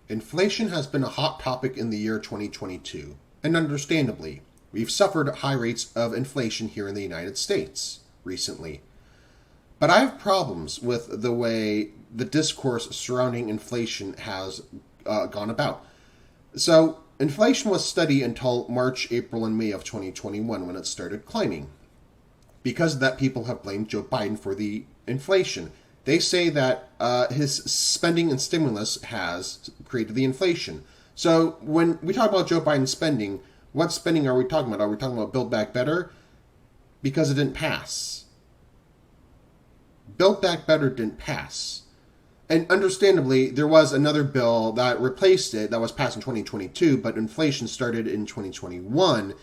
Inflation has been a hot topic in the year 2022, and understandably, we've suffered high rates of inflation here in the United States recently. But I have problems with the way the discourse surrounding inflation has gone about. So, inflation was steady until March, April, and May of 2021 when it started climbing. Because of that, people have blamed Joe Biden for the inflation. They say that his spending and stimulus has created the inflation. So when we talk about Joe Biden's spending, what spending are we talking about? Are we talking about Build Back Better? Because it didn't pass. Build Back Better didn't pass. And understandably, there was another bill that replaced it that was passed in 2022, but inflation started in 2021.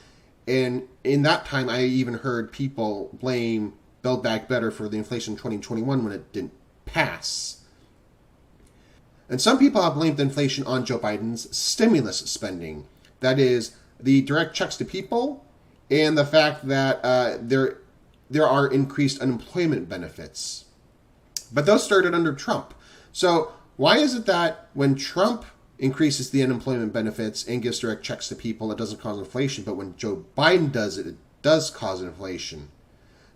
And in that time, I even heard people blame Build Back Better for the inflation in 2021 when it didn't pass. And some people have blamed the inflation on Joe Biden's stimulus spending. That is, the direct checks to people and the fact that there are increased unemployment benefits. But those started under Trump. So why is it that when Trump increases the unemployment benefits and gives direct checks to people, it doesn't cause inflation, but when Joe Biden does it, it does cause inflation?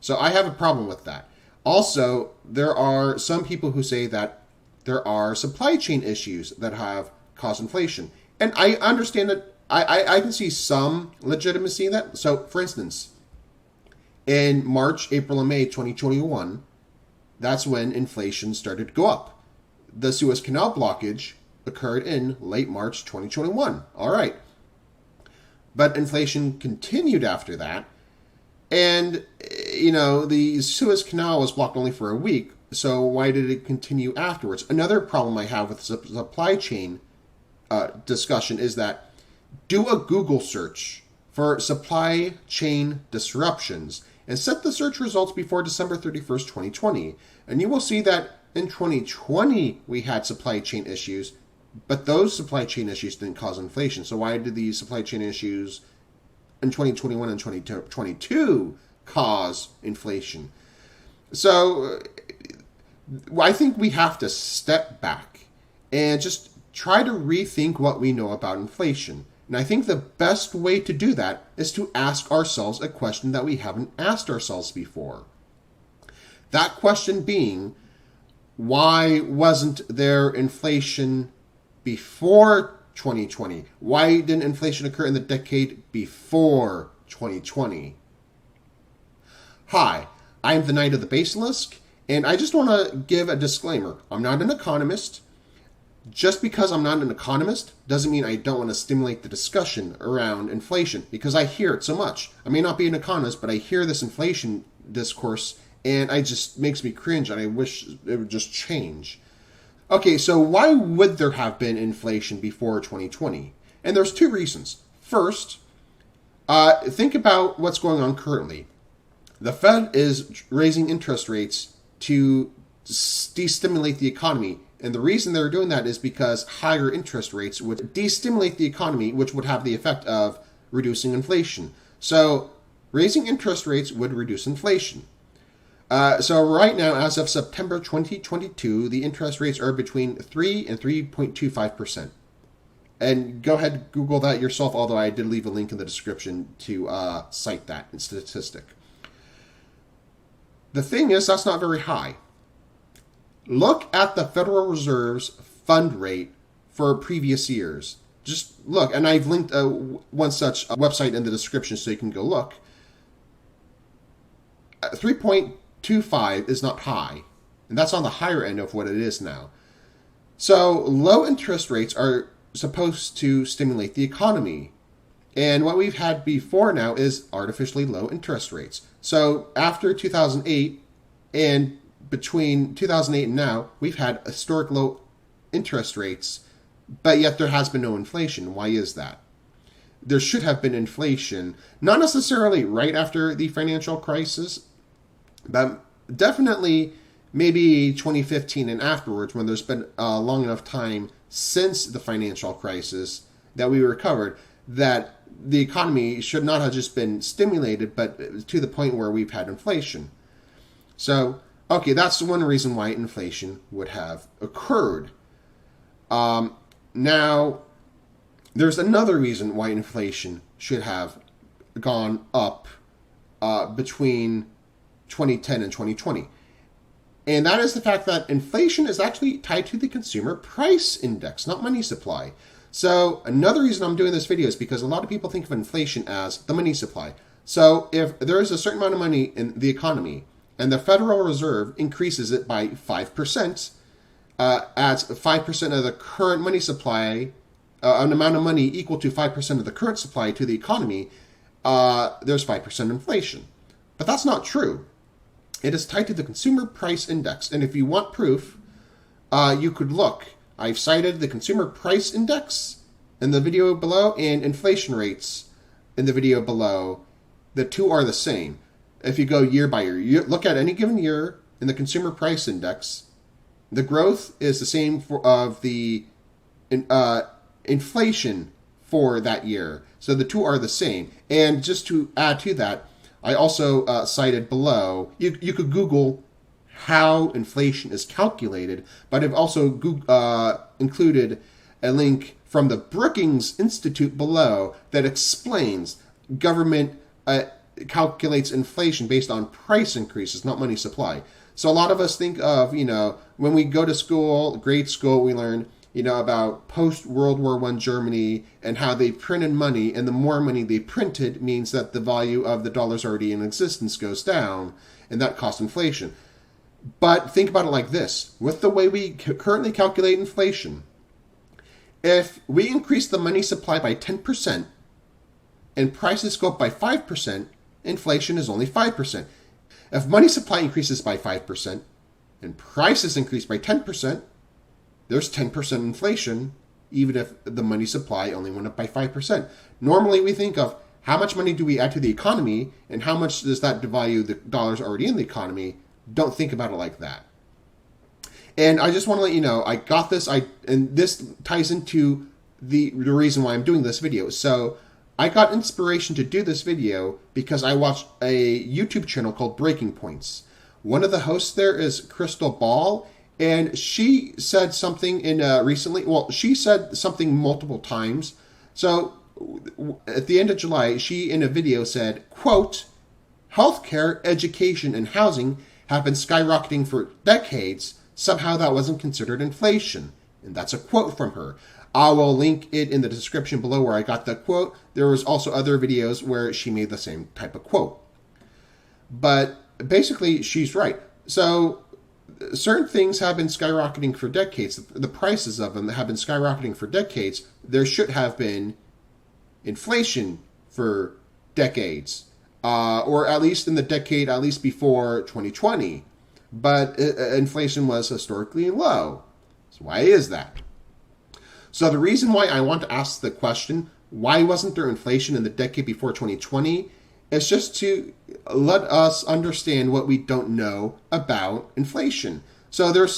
So I have a problem with that. Also, there are some people who say that there are supply chain issues that have caused inflation. And I understand that I can see some legitimacy in that. So, for instance, in March, April, and May 2021, that's when inflation started to go up. The Suez Canal blockage occurred in late March 2021. All right. But inflation continued after that. And, the Suez Canal was blocked only for a week, so why did it continue afterwards? Another problem I have with the supply chain discussion is that do a Google search for supply chain disruptions and set the search results before December 31st, 2020. And you will see that in 2020 we had supply chain issues, but those supply chain issues didn't cause inflation. So why did these supply chain issues in 2021 and 2022 cause inflation? So I think we have to step back and just try to rethink what we know about inflation. And I think the best way to do that is to ask ourselves a question that we haven't asked ourselves before. That question being, why wasn't there inflation before 2020? Why didn't inflation occur in the decade before 2020? Hi, I'm the Knight of the Basilisk, and I just want to give a disclaimer. I'm not an economist. Just because I'm not an economist doesn't mean I don't want to stimulate the discussion around inflation, because I hear it so much. I may not be an economist, but I hear this inflation discourse, and it just makes me cringe, and I wish it would just change. Okay, so why would there have been inflation before 2020? And there's two reasons. First, think about what's going on currently. The Fed is raising interest rates to destimulate the economy. And the reason they're doing that is because higher interest rates would destimulate the economy, which would have the effect of reducing inflation. So raising interest rates would reduce inflation. So right now, as of September 2022, the interest rates are between 3 and 3.25%. And go ahead and Google that yourself, although I did leave a link in the description to cite that statistic. The thing is, that's not very high. Look at the Federal Reserve's fund rate for previous years. Just look, and I've linked one such website in the description so you can go look. 3.25 is not high, and that's on the higher end of what it is now. So low interest rates are supposed to stimulate the economy. And what we've had before now is artificially low interest rates. So after 2008 and between 2008 and now, we've had historic low interest rates, but yet there has been no inflation. Why is that? There should have been inflation, not necessarily right after the financial crisis, but definitely maybe 2015 and afterwards, when there's been a long enough time since the financial crisis that we recovered, that the economy should not have just been stimulated, but to the point where we've had inflation. So, okay, that's one reason why inflation would have occurred. Now, there's another reason why inflation should have gone up between 2010 and 2020. And that is the fact that inflation is actually tied to the consumer price index, not money supply. So another reason I'm doing this video is because a lot of people think of inflation as the money supply. So if there is a certain amount of money in the economy and the Federal Reserve increases it by 5%, adds 5% of the current money supply, an amount of money equal to 5% of the current supply to the economy, there's 5% inflation. But that's not true. It is tied to the consumer price index. And if you want proof, you could look. I've cited the consumer price index in the video below and inflation rates in the video below. The two are the same. If you go year by year, you look at any given year in the consumer price index, the growth is the same of the inflation for that year. So the two are the same. And just to add to that, I also cited below, you could Google how inflation is calculated, but I've also included a link from the Brookings Institute below that explains government calculates inflation based on price increases, not money supply. So a lot of us think of, when we go to school, grade school, we learn, about post-World War I Germany and how they printed money, and the more money they printed means that the value of the dollars already in existence goes down, and that caused inflation. But think about it like this. With the way we currently calculate inflation, if we increase the money supply by 10% and prices go up by 5%, inflation is only 5%. If money supply increases by 5% and prices increase by 10%, there's 10% inflation, even if the money supply only went up by 5%. Normally, we think of how much money do we add to the economy and how much does that devalue the dollars already in the economy. Don't think about it like that. And I just want to let you know, I got this, and this ties into the reason why I'm doing this video. So I got inspiration to do this video because I watched a YouTube channel called Breaking Points. One of the hosts there is Krystal, and she said something recently. Well, she said something multiple times. So at the end of July, she in a video said, quote, "Healthcare, education, and housing have been skyrocketing for decades. Somehow that wasn't considered inflation." And that's a quote from her. I will link it in the description below where I got that quote. There was also other videos where she made the same type of quote. But basically, she's right. So certain things have been skyrocketing for decades. The prices of them have been skyrocketing for decades. There should have been inflation for decades, or at least in the decade, at least before 2020. But inflation was historically low. So why is that? So the reason why I want to ask the question, why wasn't there inflation in the decade before 2020, is just to let us understand what we don't know about inflation. So there's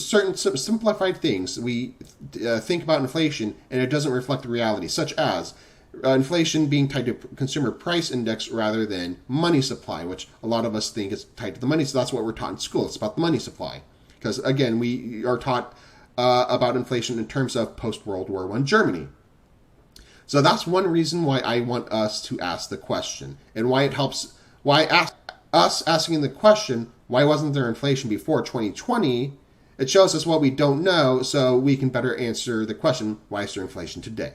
certain simplified things we think about inflation, and it doesn't reflect the reality, such as inflation being tied to consumer price index rather than money supply, which a lot of us think is tied to the money. So that's what we're taught in school. It's about the money supply. Because, again, we are taught about inflation in terms of post-World War I Germany. So that's one reason why I want us to ask the question, and why it helps, us asking the question, why wasn't there inflation before 2020? It shows us what we don't know, so we can better answer the question, why is there inflation today?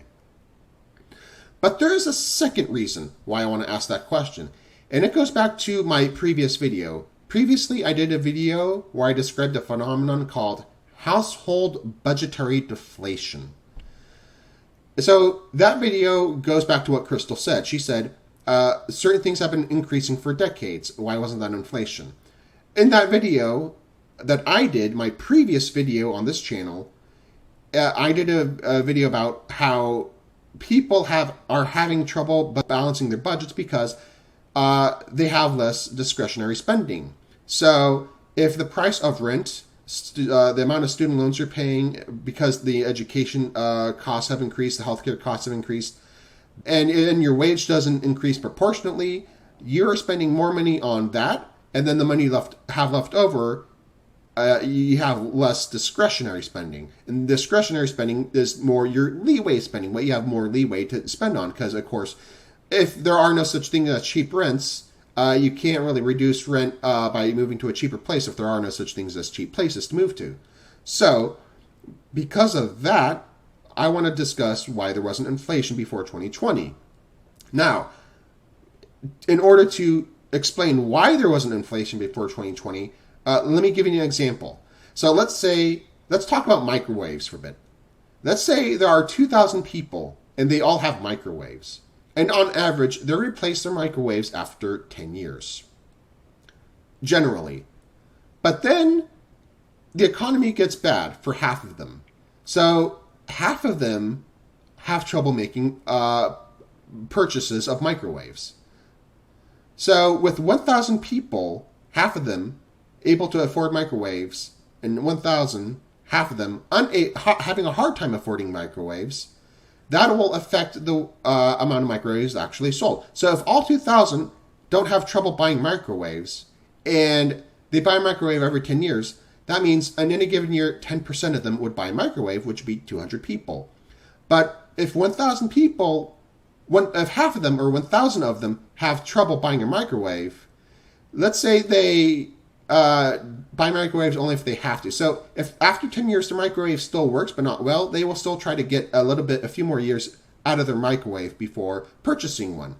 But there is a second reason why I want to ask that question, and it goes back to my previous video. Previously, I did a video where I described a phenomenon called household budgetary deflation. So that video goes back to what Krystal said. She said, certain things have been increasing for decades. Why wasn't that inflation? In that video that I did, my previous video on this channel, I did a video about how people are having trouble balancing their budgets because they have less discretionary spending. So if the price of rent, the amount of student loans you're paying because the education costs have increased, the healthcare costs have increased, and your wage doesn't increase proportionately, you're spending more money on that, and then the money left over you have less discretionary spending. And discretionary spending is more your leeway spending, what you have more leeway to spend on. Because, of course, if there are no such thing as cheap rents, you can't really reduce rent by moving to a cheaper place if there are no such things as cheap places to move to. So, because of that, I want to discuss why there wasn't inflation before 2020. Now, in order to explain why there wasn't inflation before 2020, let me give you an example. So let's talk about microwaves for a bit. Let's say there are 2,000 people and they all have microwaves. And on average, they replace their microwaves after 10 years. Generally. But then the economy gets bad for half of them. So half of them have trouble making purchases of microwaves. So with 1,000 people, half of them able to afford microwaves, and 1,000, half of them having a hard time affording microwaves, that will affect the amount of microwaves actually sold. So if all 2,000 don't have trouble buying microwaves, and they buy a microwave every 10 years, that means in any given year, 10% of them would buy a microwave, which would be 200 people. But if 1,000 people, if half of them or 1,000 of them have trouble buying a microwave, let's say they buy microwaves only if they have to. So if after 10 years the microwave still works but not well, they will still try to get a few more years out of their microwave before purchasing one,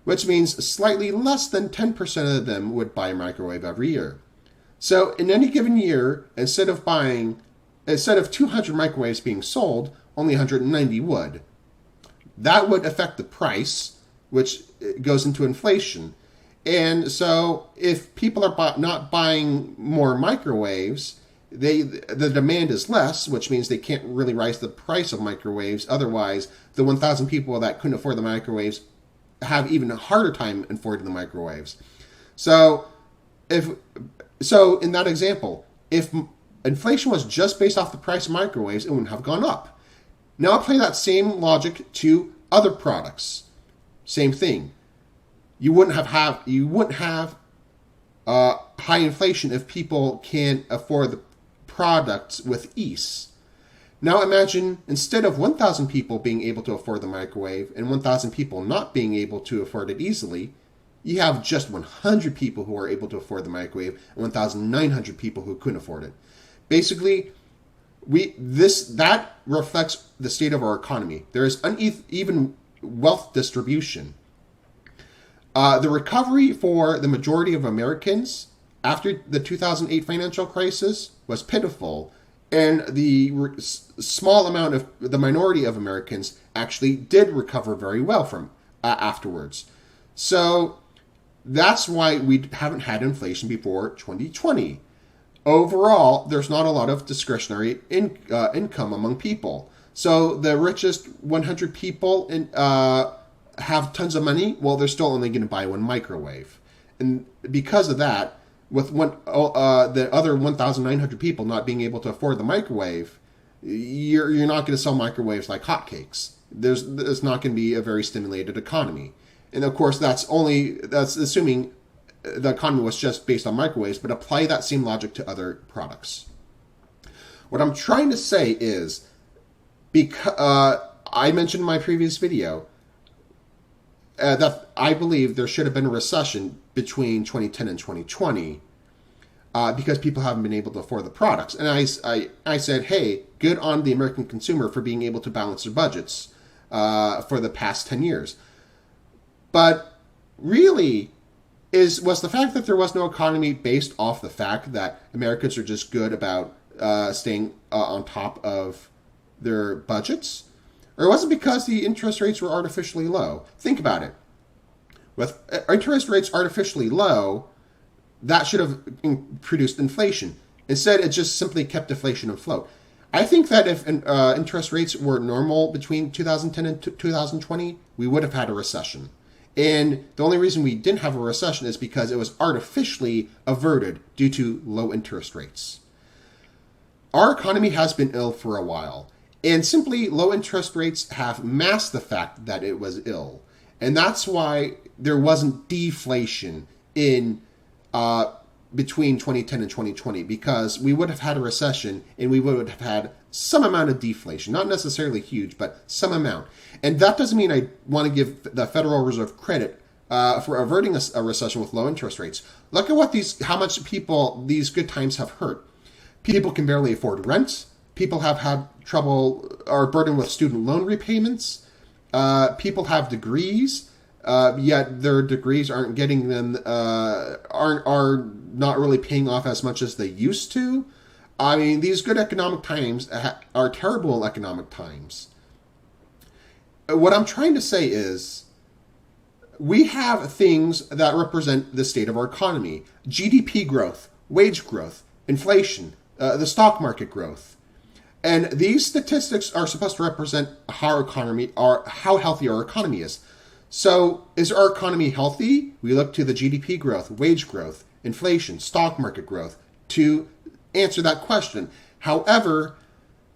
which means slightly less than 10% of them would buy a microwave every year. So in any given year, instead of 200 microwaves being sold, only 190 would. That would affect the price, which goes into inflation. And so if people are not buying more microwaves, the demand is less, which means they can't really raise the price of microwaves. Otherwise, the 1,000 people that couldn't afford the microwaves have even a harder time affording the microwaves. So in that example, if inflation was just based off the price of microwaves, it wouldn't have gone up. Now apply that same logic to other products. Same thing. You wouldn't have high inflation if people can't afford the products with ease. Now imagine instead of 1,000 people being able to afford the microwave and 1,000 people not being able to afford it easily, you have just 100 people who are able to afford the microwave and 1,900 people who couldn't afford it. Basically, that reflects the state of our economy. There is uneven wealth distribution. The recovery for the majority of Americans after the 2008 financial crisis was pitiful, and the small amount of the minority of Americans actually did recover very well from afterwards. So that's why we haven't had inflation before 2020. Overall, there's not a lot of discretionary income among people. So the richest 100 people have tons of money. Well, they're still only going to buy one microwave. And because of that, with the other 1,900 people not being able to afford the microwave, you're not going to sell microwaves like hotcakes. There's not going to be a very stimulated economy. And of course, that's assuming the economy was just based on microwaves, but apply that same logic to other products. What I'm trying to say is, because I mentioned in my previous video that I believe there should have been a recession between 2010 and 2020 because people haven't been able to afford the products. And I said, hey, good on the American consumer for being able to balance their budgets for the past 10 years. But really, was the fact that there was no economy based off the fact that Americans are just good about staying on top of their budgets? Or was it because the interest rates were artificially low? Think about it. With interest rates artificially low, that should have produced inflation. Instead, it just simply kept deflation afloat. I think that if interest rates were normal between 2010 and 2020, we would have had a recession. And the only reason we didn't have a recession is because it was artificially averted due to low interest rates. Our economy has been ill for a while, and simply low interest rates have masked the fact that it was ill. And that's why there wasn't deflation in between 2010 and 2020, because we would have had a recession and we would have had some amount of deflation, not necessarily huge, but some amount. And that doesn't mean I want to give the Federal Reserve credit for averting a recession with low interest rates. Look at how much people these good times have hurt. People can barely afford rent. People have had trouble, are burdened with student loan repayments. People have degrees, yet their degrees aren't getting them, are not really paying off as much as they used to. I mean, these good economic times are terrible economic times. What I'm trying to say is, we have things that represent the state of our economy. GDP growth, wage growth, inflation, the stock market growth. And these statistics are supposed to represent how healthy our economy is. So is our economy healthy? We look to the GDP growth, wage growth, inflation, stock market growth to answer that question. However,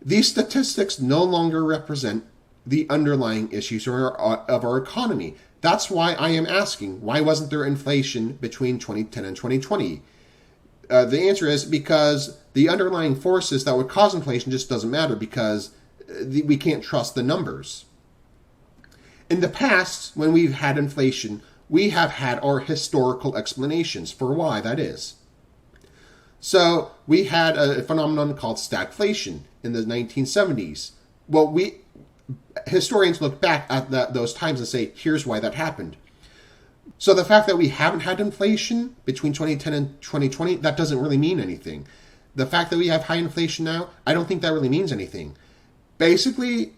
these statistics no longer represent the underlying issues of our economy. That's why I am asking, why wasn't there inflation between 2010 and 2020? The answer is because the underlying forces that would cause inflation just doesn't matter, because we can't trust the numbers. In the past, when we've had inflation, we have had our historical explanations for why that is. So we had a phenomenon called stagflation in the 1970s. Well, historians look back at those times and say, here's why that happened. So the fact that we haven't had inflation between 2010 and 2020, that doesn't really mean anything. The fact that we have high inflation now, I don't think that really means anything. Basically,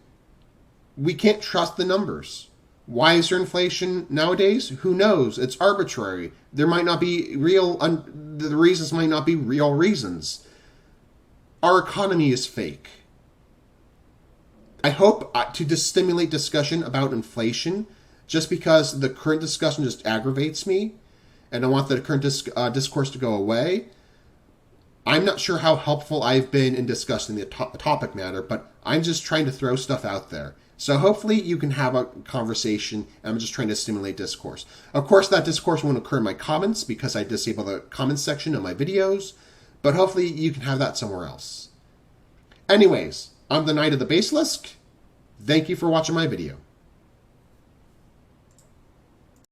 we can't trust the numbers. Why is there inflation nowadays? Who knows? It's arbitrary. There might not be the reasons might not be real reasons. Our economy is fake. I hope to stimulate discussion about inflation, just because the current discussion just aggravates me, and I want the current discourse to go away. I'm not sure how helpful I've been in discussing the topic matter, but I'm just trying to throw stuff out there. So hopefully you can have a conversation, and I'm just trying to stimulate discourse. Of course, that discourse won't occur in my comments because I disable the comments section of my videos, but hopefully you can have that somewhere else. Anyways, I'm the Knight of the Basilisk. Thank you for watching my video.